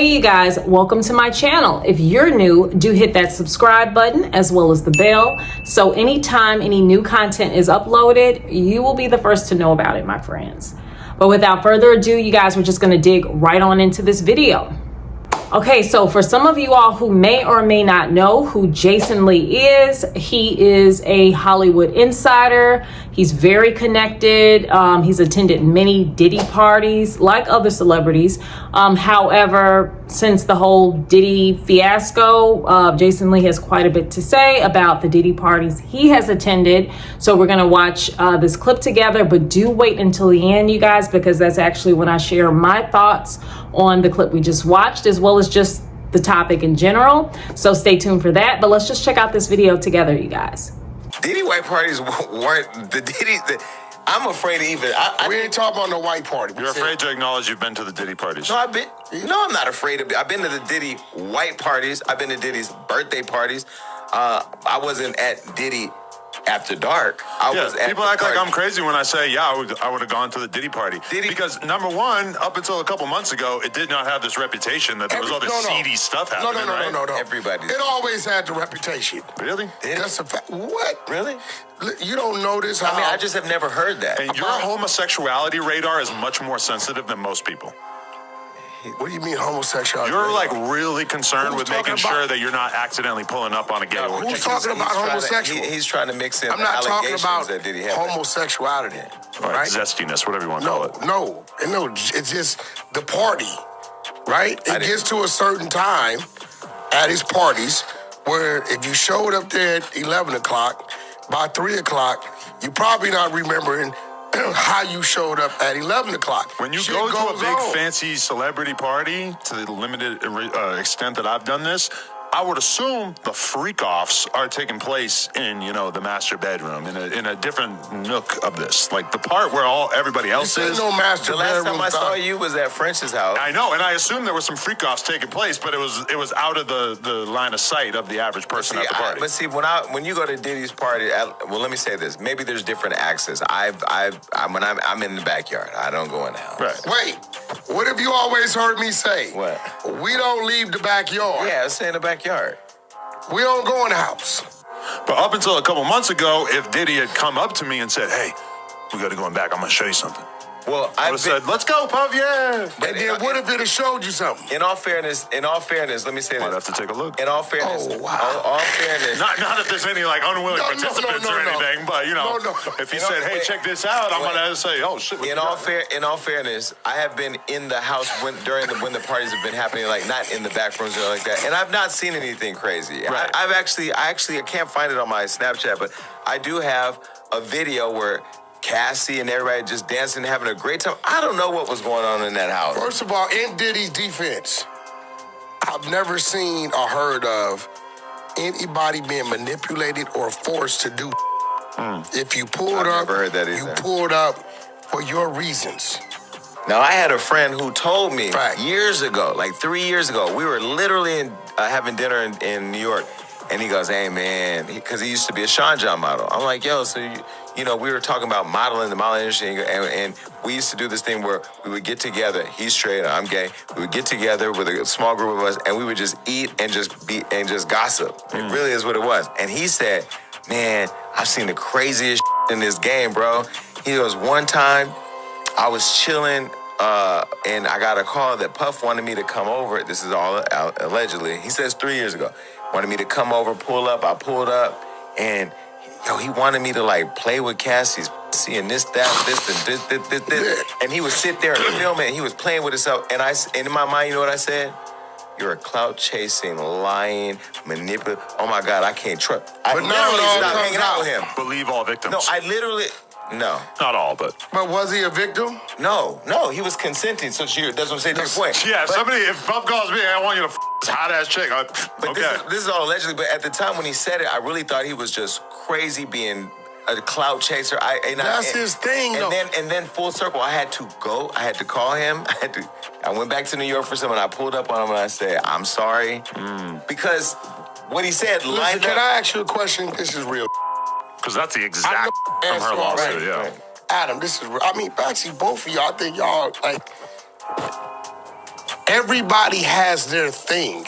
Hey you guys, welcome to my channel. If you're new, do hit that subscribe button as well as the bell. So anytime any new content is uploaded, you will be the first to know about it, my friends. But without further ado, you guys, we're just gonna dig right on into this video. Okay, so for some of you all who may or may not know who Jason Lee is, he is a Hollywood insider. He's very connected. He's attended many Diddy parties like other celebrities. However, since the whole Diddy fiasco, Jason Lee has quite a bit to say about the Diddy parties he has attended. So we're gonna watch this clip together, but do wait until the end, you guys, because that's actually when I share my thoughts on the clip we just watched, as well as just the topic in general. So stay tuned for that, but let's just check out this video together, you guys. Diddy white parties weren't the Diddy. I'm afraid to even. We ain't talking about no white party. You're afraid to acknowledge you've been to the Diddy parties. No, I'm not afraid of. I've been to the Diddy white parties. I've been to Diddy's birthday parties. I wasn't at Diddy after dark. People act like I'm crazy when I say, I would have gone to the Diddy party. Because number one, up until a couple months ago, it did not have this reputation that there was all this seedy stuff happening. No. Everybody. It always had the reputation. Really? That's a fact. What? Really? You don't notice how? I mean, I just have never heard that. And your homosexuality radar is much more sensitive than most people. What do you mean homosexuality? You're like really concerned with making sure that you're not accidentally pulling up on a gay orgy. Who's talking about homosexual? He's trying to mix in. I'm not talking about that Diddy had homosexuality. Right? Zestiness, whatever you want to call it. No. It's just the party, right? It gets to a certain time at his parties where if you showed up there at 11 o'clock, by 3 o'clock, you probably not remembering how you showed up at 11 o'clock. When you go to a big fancy celebrity party, to the limited extent that I've done this, I would assume the freak-offs are taking place in, the master bedroom, in a different nook of this. Like the part where everybody else is. No master bedroom. The last time I saw you was at French's house. I know, and I assume there were some freak-offs taking place, but it was out of the line of sight of the average person at the party. But see, when you go to Diddy's party, let me say this. Maybe there's different access. I'm in the backyard. I don't go in the house. Right. Wait, what have you always heard me say? What? We don't leave the backyard. Yeah, stay in the backyard. We don't go in the house. But up until a couple months ago, if Diddy had come up to me and said, hey, we got to go in back, I'm going to show you something. Well, I would have said, let's go, Puff, yeah. And then what if it had showed you something? In all fairness, let me say this. Might have to take a look. In all fairness. Oh, wow. All fairness. Not if there's any unwilling participants or anything, but if he said, hey, check this out, I'm gonna say, oh shit. In all fairness, I have been in the house when the parties have been happening, like not in the back rooms or like that, and I've not seen anything crazy. Right. I can't find it on my Snapchat, but I do have a video where Cassie and everybody just dancing, having a great time. I don't know what was going on in that house. First of all, in Diddy's defense, I've never seen or heard of anybody being manipulated or forced to do. If you pulled up, never heard that either. You pulled up for your reasons. Now, I had a friend who told me years ago, like 3 years ago, we were literally having dinner in New York, and he goes, hey, man, because he used to be a Sean John model. I'm like, yo, so we were talking about modeling, the modeling industry, and we used to do this thing where we would get together. He's straight, I'm gay. We would get together with a small group of us, and we would just eat and just gossip. It really is what it was. And he said, man, I've seen the craziest in this game, bro. He goes, one time I was chilling, and I got a call that Puff wanted me to come over. This is all allegedly. He says 3 years ago. Wanted me to come over, pull up. I pulled up, and he wanted me to play with Cassie's pussy and this, this. And he would sit there and film it, and he was playing with himself. And in my mind, you know what I said? You're a clout chasing, lying, manipulative. Oh my God, I can't trust. But now it all stopped comes hanging out out. with him. Believe all victims. No, I literally. No. Not all, but. But was he a victim? No, he was consenting. So that's what I'm saying to your point. Yeah, if Puff calls me, I want you to this hot ass chick. But this is all allegedly. But at the time when he said it, I really thought he was just crazy being a clout chaser. That's his thing, though. And then full circle, I had to go. I had to call him. I went back to New York for something. I pulled up on him and I said, I'm sorry. Because what he said lined up. Can I ask you a question? This is real. Because that's the exact from her lawsuit, yeah. Adam, this is, actually both of y'all, I think y'all, everybody has their thing,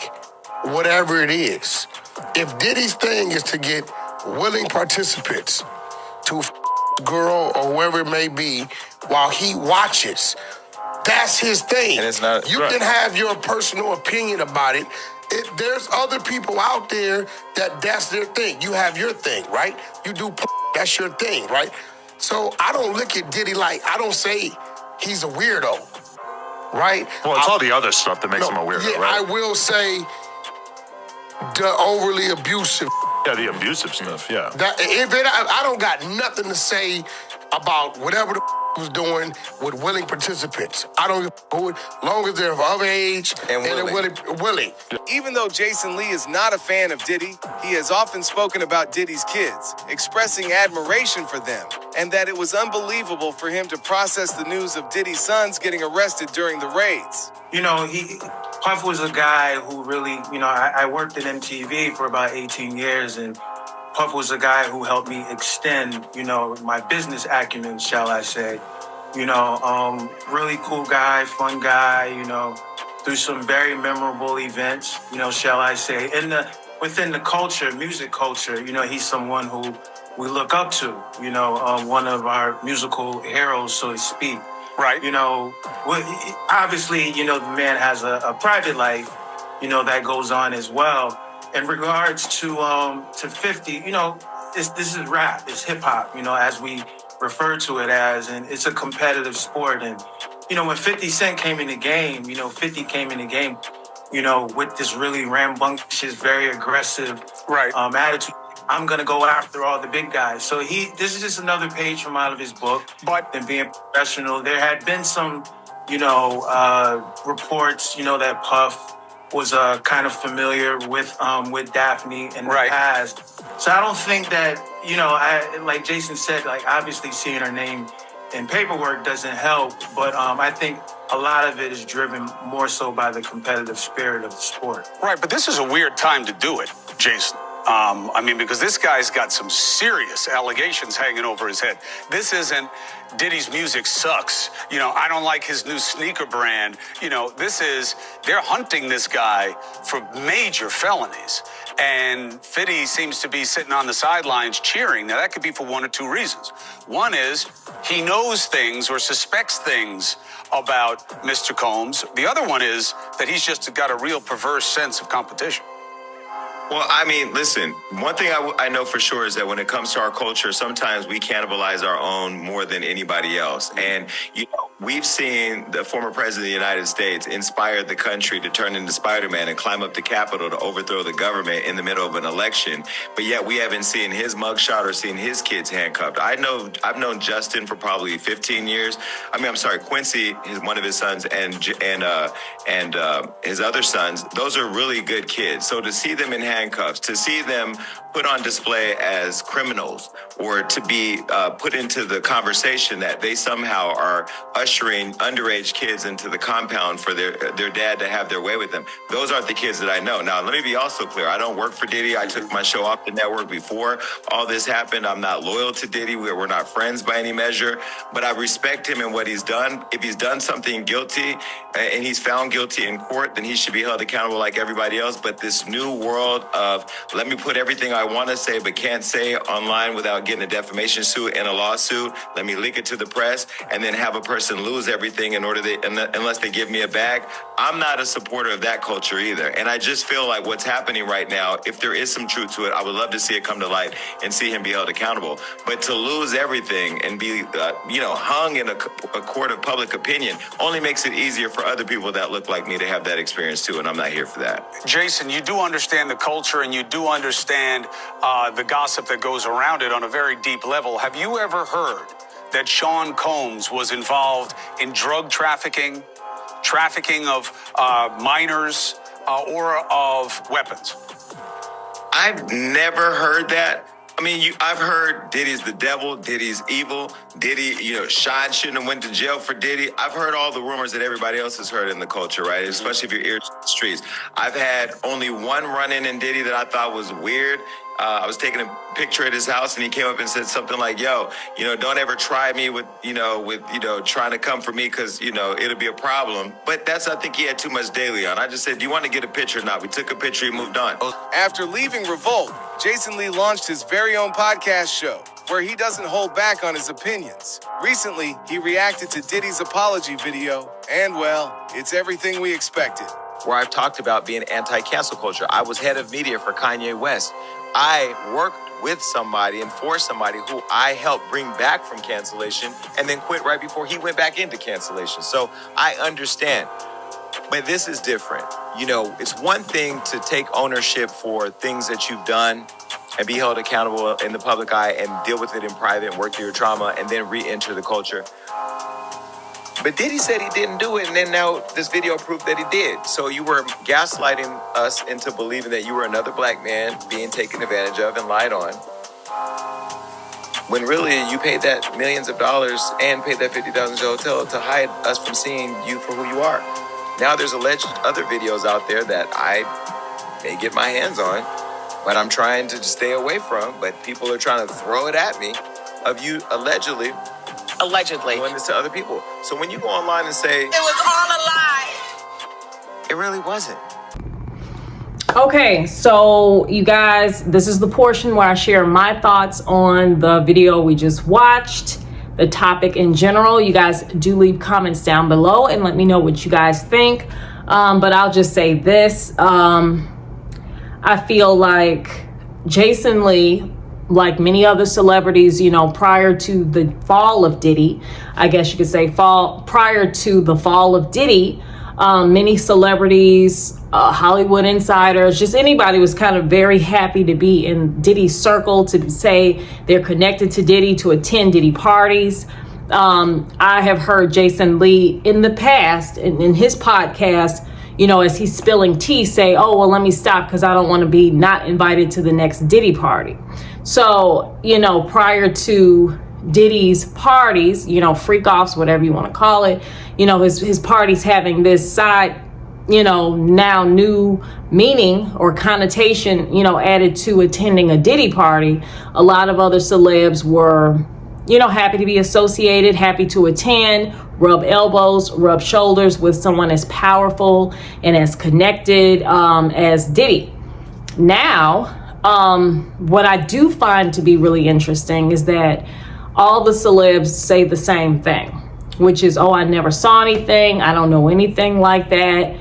whatever it is. If Diddy's thing is to get willing participants to girl or whoever it may be while he watches, that's his thing. And it's not, you can have your personal opinion about it. There's other people out there that's their thing. You have your thing, right? You do, that's your thing, right? So I don't look at Diddy like, I don't say he's a weirdo, right? Well, it's all the other stuff that makes him a weirdo, yeah, right? I will say the overly abusive. Yeah, the abusive stuff, yeah. I don't got nothing to say about whatever the was doing with willing participants. I don't give a long as they're of age and they're willing. Even though Jason Lee is not a fan of Diddy, he has often spoken about Diddy's kids, expressing admiration for them, and that it was unbelievable for him to process the news of Diddy's sons getting arrested during the raids. You know, Puff was a guy who really, you know, I worked at MTV for about 18 years, and Puff was a guy who helped me extend, you know, my business acumen, shall I say. You know, really cool guy, fun guy, you know, through some very memorable events, you know, shall I say. Within the culture, music culture, you know, he's someone who we look up to, you know, one of our musical heroes, so to speak. Right. You know, obviously, you know, the man has a private life, you know, that goes on as well. In regards to 50, you know, this is rap, it's hip hop, you know, as we refer to it as, and it's a competitive sport. And, you know, when 50 Cent came in the game, you know, 50 came in the game, you know, with this really rambunctious, very aggressive attitude. I'm going to go after all the big guys. So this is just another page from out of his book. But and being professional, there had been some, you know, reports, you know, that Puff was kind of familiar with Daphne in the past. So I don't think that, you know, like Jason said, like obviously seeing her name in paperwork doesn't help, but I think a lot of it is driven more so by the competitive spirit of the sport. Right, but this is a weird time to do it, Jason. I mean, because this guy's got some serious allegations hanging over his head. This isn't Diddy's music sucks. You know, I don't like his new sneaker brand. You know, they're hunting this guy for major felonies. And 50 seems to be sitting on the sidelines cheering. Now, that could be for one or two reasons. One is he knows things or suspects things about Mr. Combs. The other one is that he's just got a real perverse sense of competition. Well, I mean, listen, one thing I know for sure is that when it comes to our culture, sometimes we cannibalize our own more than anybody else. And, you know, we've seen the former president of the United States inspire the country to turn into Spider-Man and climb up the Capitol to overthrow the government in the middle of an election. But yet we haven't seen his mugshot or seen his kids handcuffed. I've known Justin for probably 15 years. Quincy, one of his sons, and his other sons. Those are really good kids. So to see them in handcuffs, to see them put on display as criminals, or to be put into the conversation that they somehow are ushering underage kids into the compound for their dad to have their way with them. Those aren't the kids that I know. Now, let me be also clear. I don't work for Diddy. I took my show off the network before all this happened. I'm not loyal to Diddy. We're not friends by any measure, but I respect him and what he's done. If he's done something guilty and he's found guilty in court, then he should be held accountable like everybody else. But this new world of let me put everything I want to say but can't say online without getting a defamation suit and a lawsuit, let me leak it to the press, and then have a person lose everything unless they give me a bag. I'm not a supporter of that culture either. And I just feel like what's happening right now, if there is some truth to it, I would love to see it come to light and see him be held accountable. But to lose everything and be hung in a court of public opinion only makes it easier for other people that look like me to have that experience too, and I'm not here for that. Jason, you do understand the culture and you do understand the gossip that goes around it on a very deep level. Have you ever heard that Sean Combs was involved in drug trafficking of minors, or of weapons? I've never heard that. I mean, I've heard Diddy's the devil, Diddy's evil, Diddy, Sean shouldn't have went to jail for Diddy. I've heard all the rumors that everybody else has heard in the culture, right? Especially if you're ear to the streets. I've had only one run-in Diddy that I thought was weird, I was taking a picture at his house, and he came up and said something like, "Yo, don't ever try me with trying to come for me, because it'll be a problem." But I think he had too much daily on. I just said, "Do you want to get a picture or not?" We took a picture, he moved on. After leaving Revolt, Jason Lee launched his very own podcast show, where he doesn't hold back on his opinions. Recently, he reacted to Diddy's apology video, and well, it's everything we expected. Where I've talked about being anti-cancel culture. I was head of media for Kanye West. I worked with somebody and for somebody who I helped bring back from cancellation and then quit right before he went back into cancellation. So I understand. But this is different. It's one thing to take ownership for things that you've done and be held accountable in the public eye and deal with it in private and work through your trauma and then re-enter the culture. But Diddy said he didn't do it, and then now this video proved that he did. So you were gaslighting us into believing that you were another black man being taken advantage of and lied on, when really you paid that millions of dollars and paid that $50,000 hotel to hide us from seeing you for who you are. Now there's alleged other videos out there that I may get my hands on, but I'm trying to stay away from, but people are trying to throw it at me, of you allegedly doing this to other people. So when you go online and say, "It was all a lie," it really wasn't. Okay, so you guys, this is the portion where I share my thoughts on the video we just watched, the topic in general. You guys do leave comments down below and let me know what you guys think. But I'll just say this. I feel like Jason Lee, like many other celebrities, prior to the fall of Diddy, I guess you could say prior to the fall of Diddy, many celebrities, Hollywood insiders, just anybody was kind of very happy to be in Diddy's circle, to say they're connected to Diddy, to attend Diddy parties. I have heard Jason Lee in the past, in his podcast, as he's spilling tea, say, "Oh, well, let me stop because I don't want to be not invited to the next Diddy party." So, prior to Diddy's parties, freak offs, whatever you want to call it, his parties having this side, now new meaning or connotation, added to attending a Diddy party. A lot of other celebs were, happy to be associated, happy to attend, rub elbows, rub shoulders with someone as powerful and as connected as Diddy. Now, what I do find to be really interesting is that all the celebs say the same thing, which is, "Oh, I never saw anything. I don't know anything like that.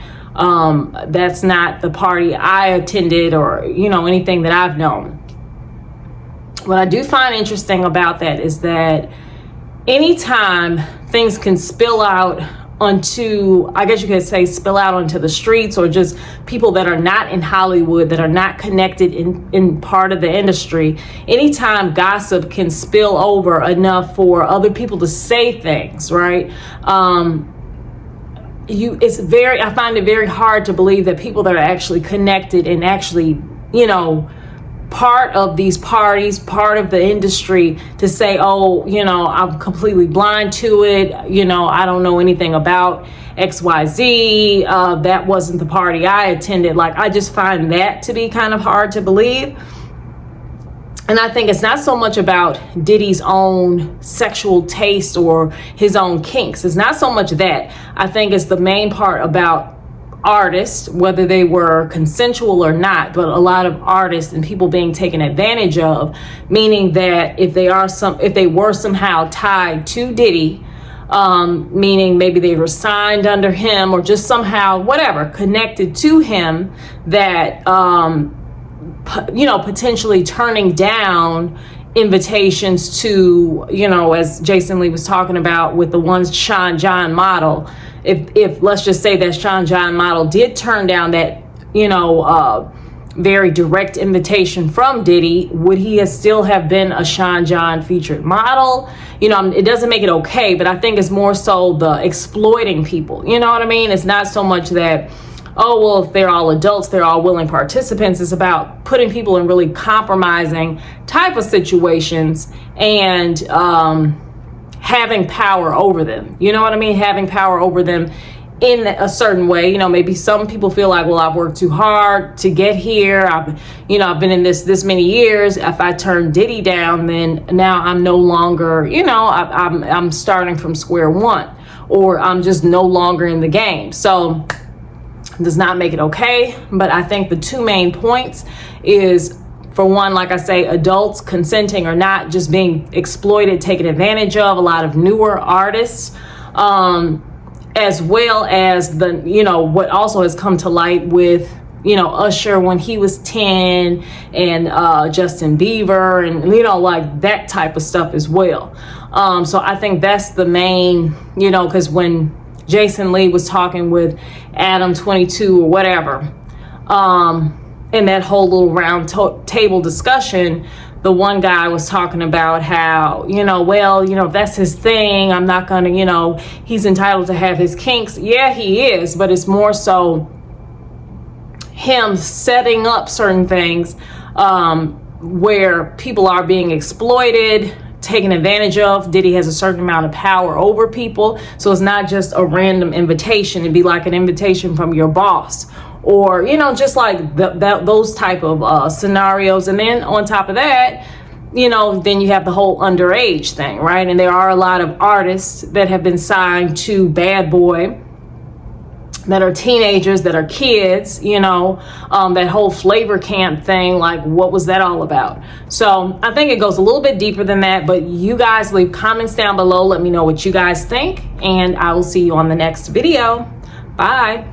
That's not the party I attended, or, anything that I've known." What I do find interesting about that is that anytime things can spill out onto, I guess you could say, spill out onto the streets, or just people that are not in Hollywood, that are not connected in part of the industry, anytime gossip can spill over enough for other people to say things, right? I find it very hard to believe that people that are actually connected and actually, part of these parties, part of the industry, to say, "Oh, I'm completely blind to it. I don't know anything about XYZ. That wasn't the party I attended." Like, I just find that to be kind of hard to believe. And I think it's not so much about Diddy's own sexual taste or his own kinks. It's not so much that. I think it's the main part about artists, whether they were consensual or not, but a lot of artists and people being taken advantage of, meaning that if they were somehow tied to Diddy, meaning maybe they were signed under him or just somehow, whatever, connected to him, that, potentially turning down invitations to, as Jason Lee was talking about with the one Sean John model. If let's just say that Sean John model did turn down that, very direct invitation from Diddy, would he still have been a Sean John featured model? It doesn't make it okay, but I think it's more so the exploiting people. You know what I mean? It's not so much that, oh, well, if they're all adults, they're all willing participants. It's about putting people in really compromising type of situations and having power over them. You know what I mean? Having power over them in a certain way. You know, maybe some people feel like, well, I've worked too hard to get here. I've been in this many years. If I turn Diddy down, then now I'm no longer, I'm starting from square one, or I'm just no longer in the game. So does not make it okay. But I think the two main points is, for one, like I say, adults consenting or not, just being exploited, taken advantage of. A lot of newer artists, as well as what also has come to light with Usher when he was 10, and Justin Bieber, and like that type of stuff as well. So I think that's the main, because when Jason Lee was talking with Adam 22 or whatever, in that whole little round table discussion, the one guy was talking about how, if that's his thing, I'm not gonna, he's entitled to have his kinks. Yeah, he is, but it's more so him setting up certain things where people are being exploited, taken advantage of. Diddy has a certain amount of power over people, so it's not just a random invitation. It'd be like an invitation from your boss, or just like those type of scenarios. And then on top of that, then you have the whole underage thing, right? And there are a lot of artists that have been signed to Bad Boy that are teenagers, that are kids, that whole flavor camp thing. Like, what was that all about? So I think it goes a little bit deeper than that, but you guys leave comments down below. Let me know what you guys think, and I will see you on the next video. Bye.